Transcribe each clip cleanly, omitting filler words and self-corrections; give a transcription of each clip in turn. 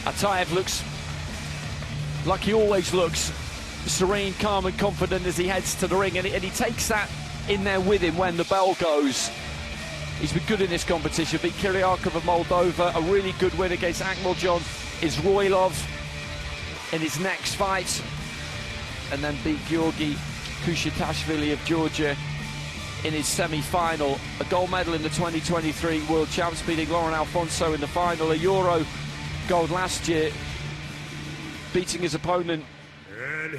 ATAEV looks like he always looks, serene, calm and confident as he heads to the ring, and he takes that in there with him when the bell goes. He's been good in this competition, beat Kyriakov of Moldova, a really good win against Akhmeljon Izroilov in his next fight, and then beat Georgi Kushatashvili of Georgia in his semi-final. A gold medal in the 2023 World Champs, beating Laurent Alfonso in the final. A Euro gold last year, beating his opponent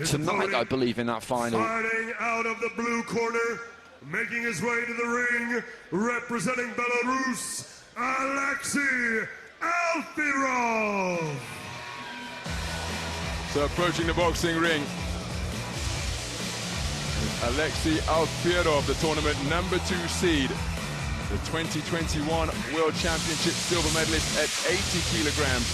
tonight, I believe, in that final. Fighting out of the blue corner, making his way to the ring, representing Belarus, Aliaksei ALFIORAU. So approaching the boxing ring, Aliaksei ALFIORAU, the tournament #2 seed, the 2021 World Championship silver medalist at 80 kilograms,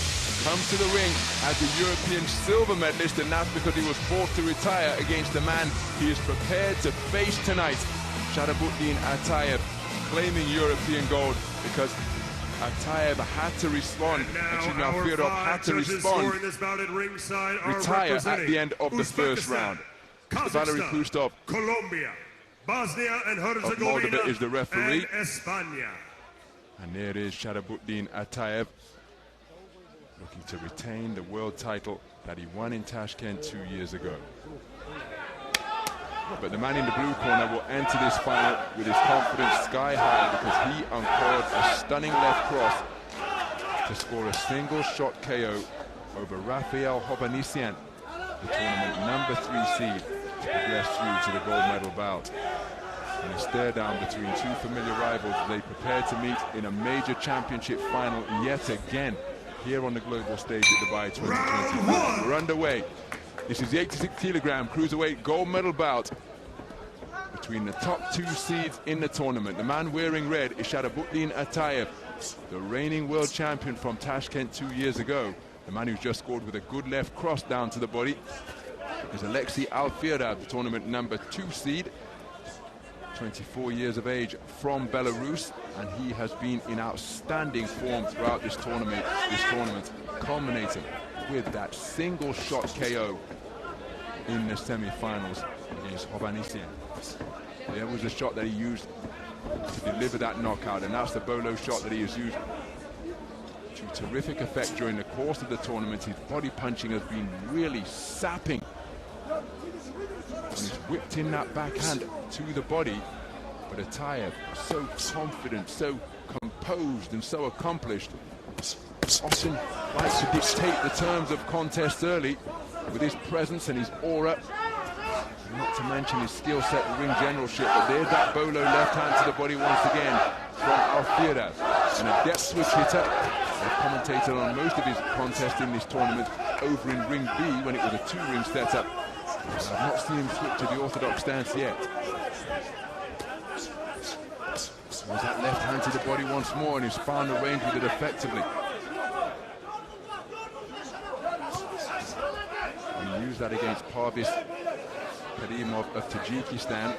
comes to the ring as the European silver medalist, and that's because he was forced to retire against the man he is prepared to face tonight, Sharabutdin ATAEV, claiming European gold because ATAEV had to respond. Actually, ALFIORAU had to respond, retire at the end of the first round. Valery Pustov, Colombia, Bosnia and Herzegovina, Moldova is the referee. and España. And there is Sharabutdin ATAEV, looking to retain the world title that he won in Tashkent 2 years ago. But the man in the blue corner will enter this final with his confidence sky high because he uncoiled a stunning left cross to score a single shot KO over Rafael Hovhannissian, the tournament #3 seed, to progress through to the gold medal bout. And a stare down between two familiar rivals as they prepare to meet in a major championship final yet again here on the global stage at Dubai 2020. We're underway. This is the 86 kilogram cruiserweight gold medal bout between the top 2 seeds in the tournament. The man wearing red is Sharabutdin ATAEV, the reigning world champion from Tashkent 2 years ago. The man who's just scored with a good left cross down to the body is Aliaksei ALFIORAU, the tournament #2 seed, 24 years of age, from Belarus, and he has been in outstanding form throughout this tournament, culminating with that single shot KO in the semi-finals against Hovhannissian. There was a shot that he used to deliver that knockout, and that's the bolo shot that he has used to terrific effect during the course of the tournament. His body punching has been really sapping, and he's whipped in that backhand to the body. But ATAEV, so confident, so composed and so accomplished, often likes to dictate the terms of contests early with his presence and his aura, not to mention his skill set and ring generalship. But there's that bolo left hand to the body once again from ALFIORAU, and a depth switch hitter. I've commentated on most of his contests in this tournament over in ring B when it was a 2-ring setup. I've not seen him switch to the orthodox stance yet. There's that left hand to the body once more, and he's found the range with it effectively. And he used that against Parvis Karimov of Tajikistan.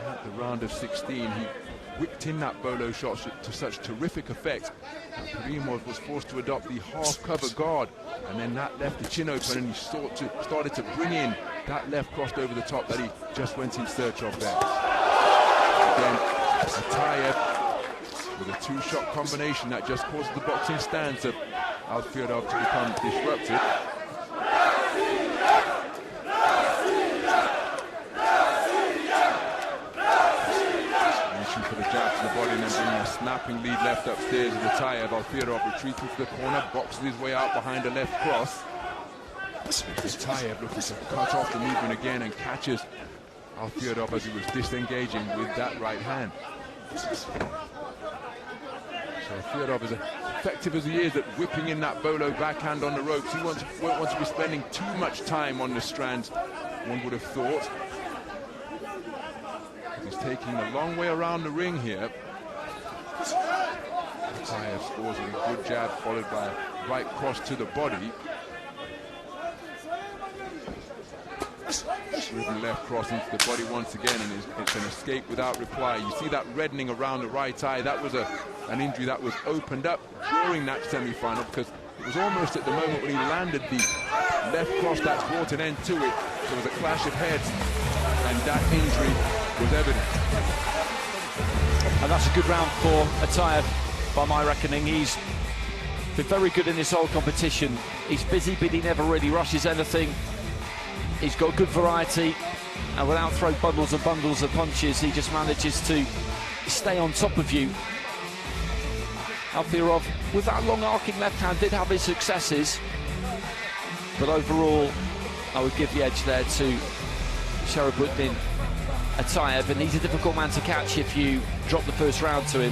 At the round of 16, he whipped in that bolo shot to such terrific effect. Karimov was forced to adopt the half-cover guard, and then that left the chin open, and he started to bring in that left crossed over the top that he just went in search of there. Again, ATAEV with a 2-shot combination that just causes the boxing stance of ALFIORAU to become disrupted. Reaching for the jab to the body and then bringing a snapping lead left upstairs with ATAEV. ALFIORAU retreating to the corner, boxes his way out behind a left cross. ATAEV looking to cut off the movement again and catches ALFIORAU as he was disengaging with that right hand. So ALFIORAU, as effective as he is at whipping in that bolo backhand on the ropes, he won't want to be spending too much time on the strands, one would have thought. He's taking a long way around the ring here. ATAEV scores with a good jab followed by a right cross to the body. Driven left cross into the body once again, and it's an escape without reply. You see that reddening around the right eye. That was an injury that was opened up during that semi-final because It was almost at the moment when he landed the left cross that's brought an end to it. There was a clash of heads, and that injury was evident. And that's a good round for ATAEV, by my reckoning. He's been very good in this whole competition. He's busy, but he never really rushes anything. He's got good variety, and without throwing bundles and bundles of punches, he just manages to stay on top of you. ALFIORAU, with that long arcing left hand, did have his successes, but overall I would give the edge there to Sharabutdin ATAEV, and he's a difficult man to catch if you drop the first round to him,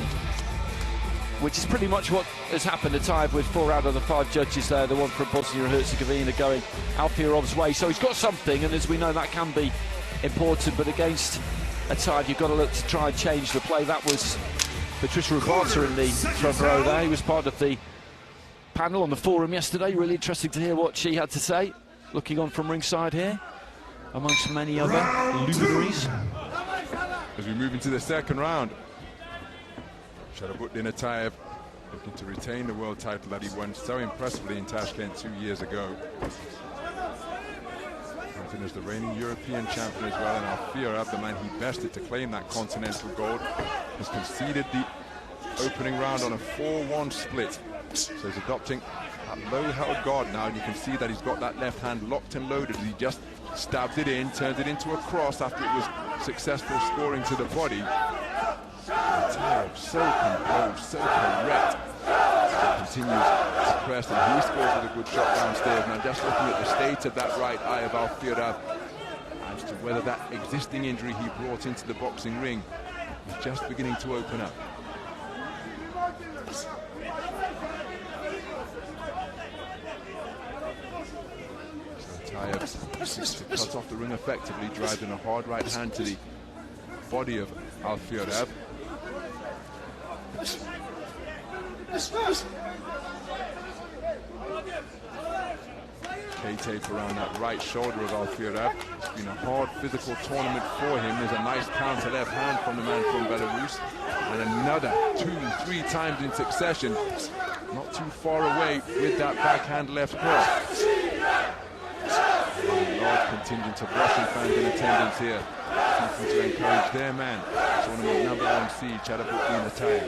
which is pretty much what has happened. ATAEV with 4 out of the 5 judges there, the one from Bosnia and Herzegovina, going ALFIORAU's way. So he's got something, and as we know, that can be important, but against ATAEV, you've got to look to try and change the play. That was Patricia Rabata in the front row there. He was part of the panel on the forum yesterday. Really interesting to hear what she had to say, looking on from ringside here, amongst many other luminaries. As we move into the second round, Sharabutdin ATAEV looking to retain the world title that he won so impressively in Tashkent 2 years ago. Comes in as the reigning European champion as well, and ALFIORAU, the man he bested to claim that continental gold, has conceded the opening round on a 4-1 split. So he's adopting that low-held guard now, and you can see that he's got that left hand locked and loaded. He just stabs it in, turns it into a cross after it was successful scoring to the body. ATAEV so composed, so correct. Continues to press, and he scores with a good shot downstairs. Now just looking at the state of that right eye of ALFIORAU as to whether that existing injury he brought into the boxing ring is just beginning to open up. So ATAEV seeks to cut off the ring effectively, driving a hard right hand to the body of ALFIORAU. K-tape around that right shoulder of ALFIORAU. It's been a hard physical tournament for him. There's a nice counter left hand from the man from Belarus, and another 2-3 times in succession, not too far away with that backhand left cross. A large contingent of Russian fans in attendance here, seeking to encourage their man, tournament number 1 seed, Sharabutdin ATAEV,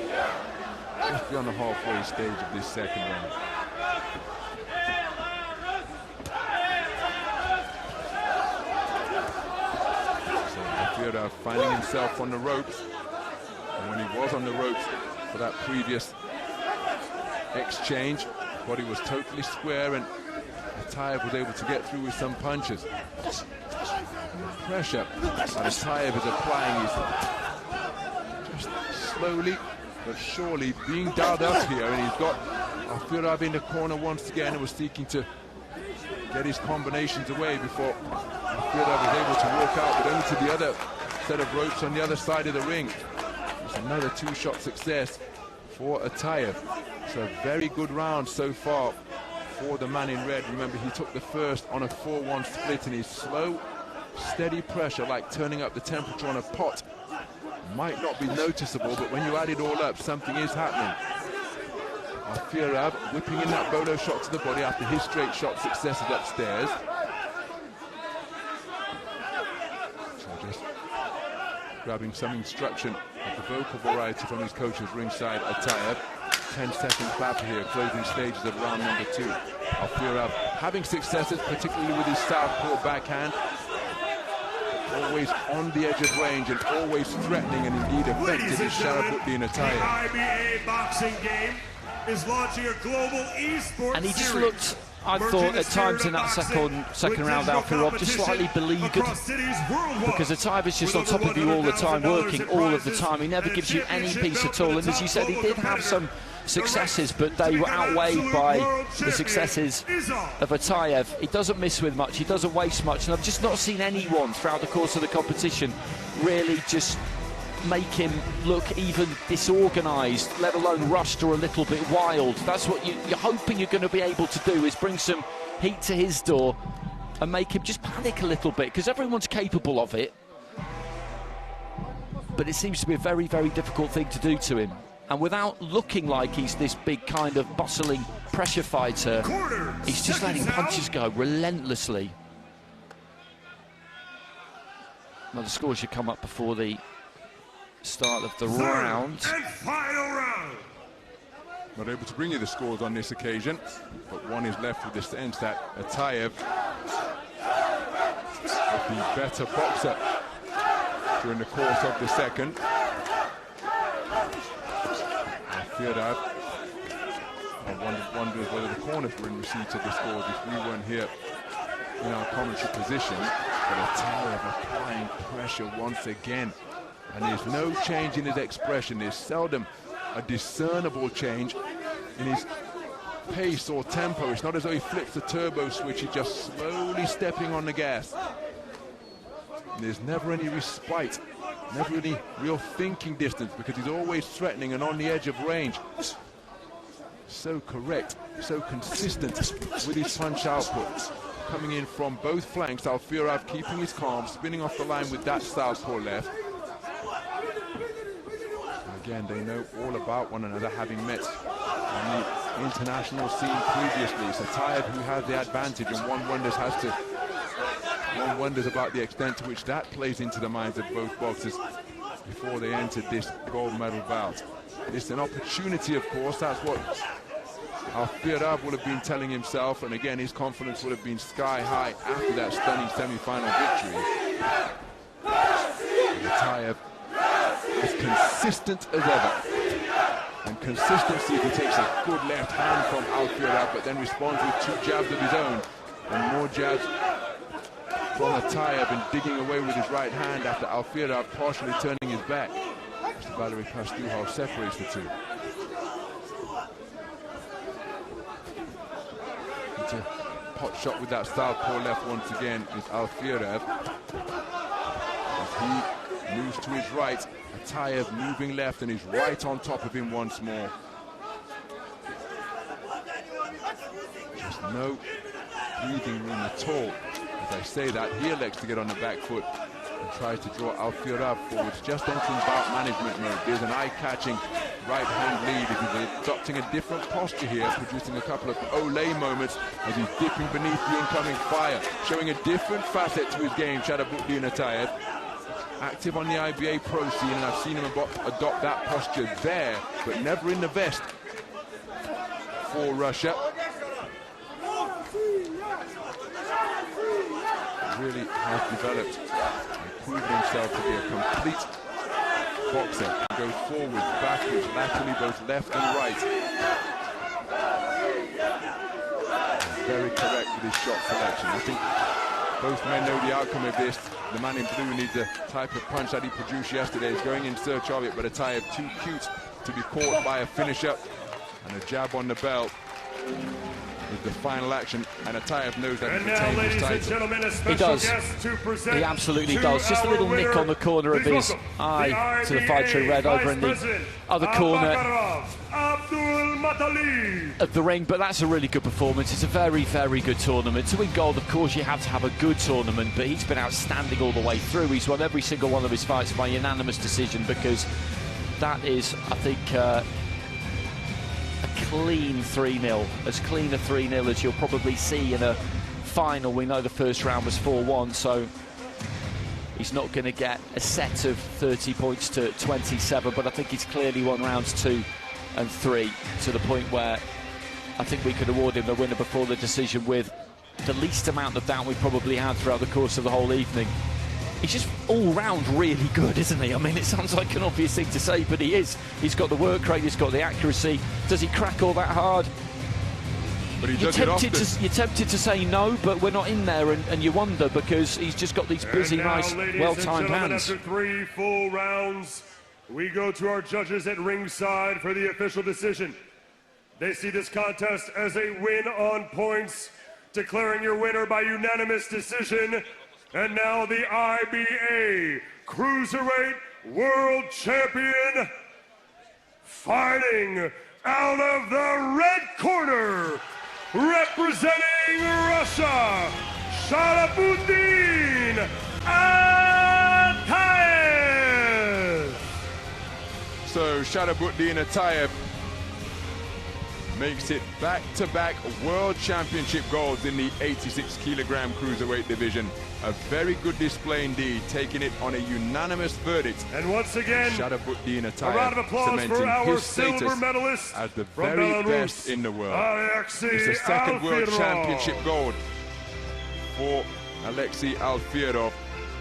just beyond the halfway stage of this second round. So ALFIORAU finding himself on the ropes, and when he was on the ropes for that previous exchange, body was totally square, and ATAEV was able to get through with some punches. The pressure that ATAEV is applying is just slowly but surely being dialed up here, and he's got ALFIORAU in the corner once again, and was seeking to get his combinations away before ALFIORAU was able to walk out, but only to the other set of ropes on the other side of the ring. It's another 2-shot success for ATAEV. So a very good round so far for the man in red. Remember, he took the first on a 4-1 split, and his slow, steady pressure, like turning up the temperature on a pot, might not be noticeable, but when you add it all up, something is happening. ALFIORAU whipping in that bolo shot to the body after his straight shot successes upstairs. So just grabbing some instruction of the vocal variety from his coaches ringside. ATAEV, 10 seconds back here, closing stages of round number 2. ALFIORAU having successes, particularly with his southpaw backhand. Always on the edge of range and always threatening and indeed effective is Sharabutdin ATAEV. The IBA boxing game is launching a global esports And he just looked, I thought, at times in that second round, ALFIORAU just slightly beleaguered, because ATAEV is just on top of you all the time, working all of the time. He never gives you any peace at all. And as you said, he did have some successes, but they were outweighed by the successes of ATAEV. He doesn't miss with much, he doesn't waste much, and I've just not seen anyone throughout the course of the competition really just make him look even disorganised, let alone rushed or a little bit wild. That's what you're hoping you're going to be able to do, is bring some heat to his door and make him just panic a little bit, because everyone's capable of it, but it seems to be a very, very difficult thing to do to him. and without looking like he's this big kind of bustling pressure fighter, he's just letting punches go relentlessly. Now the score should come up before the start of the round. And final round. Not able to bring you the scores on this occasion, but one is left with the sense that ATAEV is the better boxer during the course of the second. ALFIORAU, I wondered whether the corners were in receipt of the scores if we weren't here in our commentary position. But ATAEV applying pressure once again, and there's no change in his expression. There's seldom a discernible change in his pace or tempo. It's not as though he flips the turbo switch, he's just slowly stepping on the gas. And there's never any respite, never any real thinking distance, because he's always threatening and on the edge of range. So correct, so consistent with his punch output. Coming in from both flanks, ALFIORAU keeping his calm, spinning off the line with that southpaw left. Again, they know all about one another, having met on the international scene previously. It's ATAEV who has the advantage, and one wonders about the extent to which that plays into the minds of both boxers before they entered this gold medal bout. It's an opportunity, of course. That's what ALFIORAU would have been telling himself, and again, his confidence would have been sky high after that stunning semi-final victory. ATAEV is consistent as ever, and consistency, he takes a good left hand from ALFIORAU, but then responds with two jabs of his own, and more jabs from ATAEV, and digging away with his right hand after ALFIORAU partially turning his back. Mr. Valery Pastuhov separates the two. It's a pot shot with that southpaw left once again is ALFIORAU. As he moves to his right, ATAEV moving left, and he's right on top of him once more. Just no breathing room at all. As I say that, he elects to get on the back foot and tries to draw ALFIORAU forwards, just entering bout management mode. There's an eye-catching right-hand lead. He's adopting a different posture here, producing a couple of Olay moments as he's dipping beneath the incoming fire, showing a different facet to his game, Sharabutdin ATAEV. Active on the IBA pro scene, and I've seen him adopt that posture there, but never in the vest for Russia. Really has developed and proven himself to be a complete boxer. He goes forward, backwards, laterally, both left and right. He's very correct with his shot selection. I think both men know the outcome of this. The man in blue needs the type of punch that he produced yesterday. He's going in search of it, but ATAEV too cute to be caught by a finisher. And a jab on the bell is the final action, and ATAEV knows that he retains his title. Gentlemen, a He special does. guest to present He absolutely to does. Just a little our nick winner. on the corner of Please his welcome eye to the fighter in IBA red over in the Vice other President corner Abdul of the ring, but that's a really good performance. It's a very, very good tournament. To win gold, of course, you have to have a good tournament, but he's been outstanding all the way through. He's won every single one of his fights by unanimous decision, because that is, I think, a clean 3-0, as clean a 3-0 as you'll probably see in a final. We know the first round was 4-1, so he's not going to get a set of 30 points to 27, but I think he's clearly won rounds 2 and 3 to the point where I think we could award him the winner before the decision with the least amount of doubt we probably had throughout the course of the whole evening. He's just all-round really good, isn't he? I mean, it sounds like an obvious thing to say, but he is. He's got the work rate, he's got the accuracy. Does he crack all that hard? But he does it often. You're tempted to say no, but we're not in there, and you wonder, because he's just got these busy, nice, well-timed hands. After 3 full rounds, we go to our judges at ringside for the official decision. They see this contest as a win on points, declaring your winner by unanimous decision. And now the IBA Cruiserweight World Champion, fighting out of the red corner, representing Russia, Sharabutdin ATAEV. So Sharabutdin ATAEV makes it back-to-back World Championship golds in the 86-kilogram cruiserweight division. A very good display indeed, taking it on a unanimous verdict. And once again, Sharabutdin a round of ATAEV applause cementing for our his silver status medalist as the from very Belarus, best in the world. Aliaksei It's the second World ALFIORAU. Championship gold for Aliaksei ALFIORAU,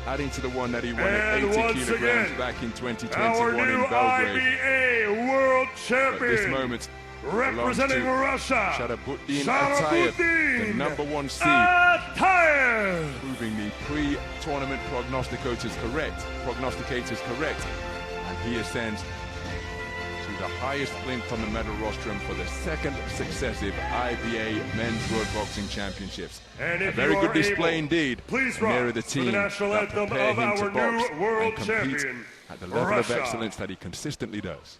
adding to the one that he won at 80 kilograms again, back in 2021 our new in Belgrade. IBA World Champion. But this moment representing Russia, Sharabutdin ATAEV, the #1 seed, ATAEV. proving the pre-tournament prognosticators correct, and he ascends to the highest plinth on the medal rostrum for the second successive IBA Men's World Boxing Championships. And A if very you good are display able, indeed. please Nearer rise the for team the national that anthem prepare of him to our box new world and compete champion, at the level Russia. of excellence that he consistently does.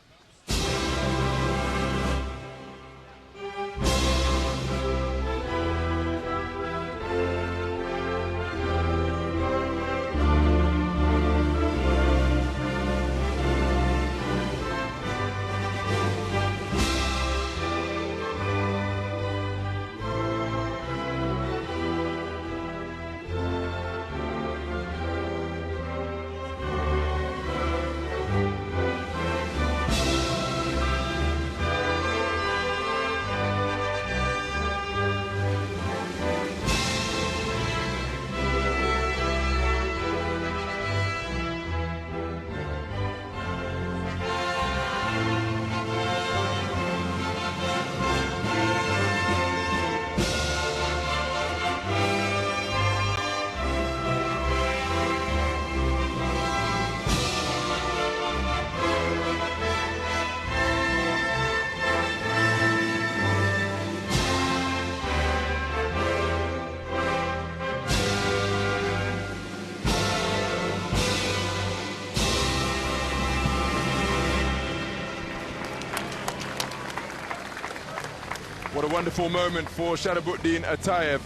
What a wonderful moment for Sharabutdin ATAEV.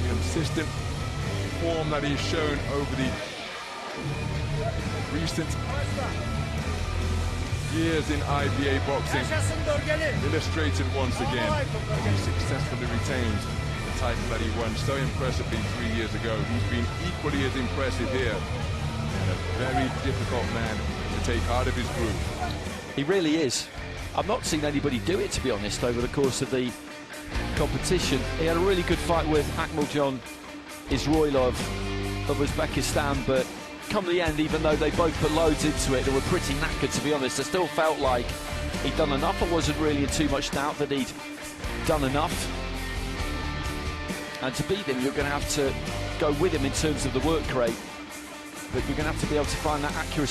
Consistent form that he's shown over the recent years in IBA boxing, illustrated once again as he successfully retains the title that he won so impressively 3 years ago. He's been equally as impressive here, and a very difficult man to take out of his group. He really is. I've not seen anybody do it, to be honest, over the course of the competition. He had a really good fight with Akmaljon Isroilov of Uzbekistan, but come the end, even though they both put loads into it, they were pretty knackered, to be honest. I still felt like he'd done enough. I wasn't really in too much doubt that he'd done enough. And to beat him, you're going to have to go with him in terms of the work rate, but you're going to have to be able to find that accuracy.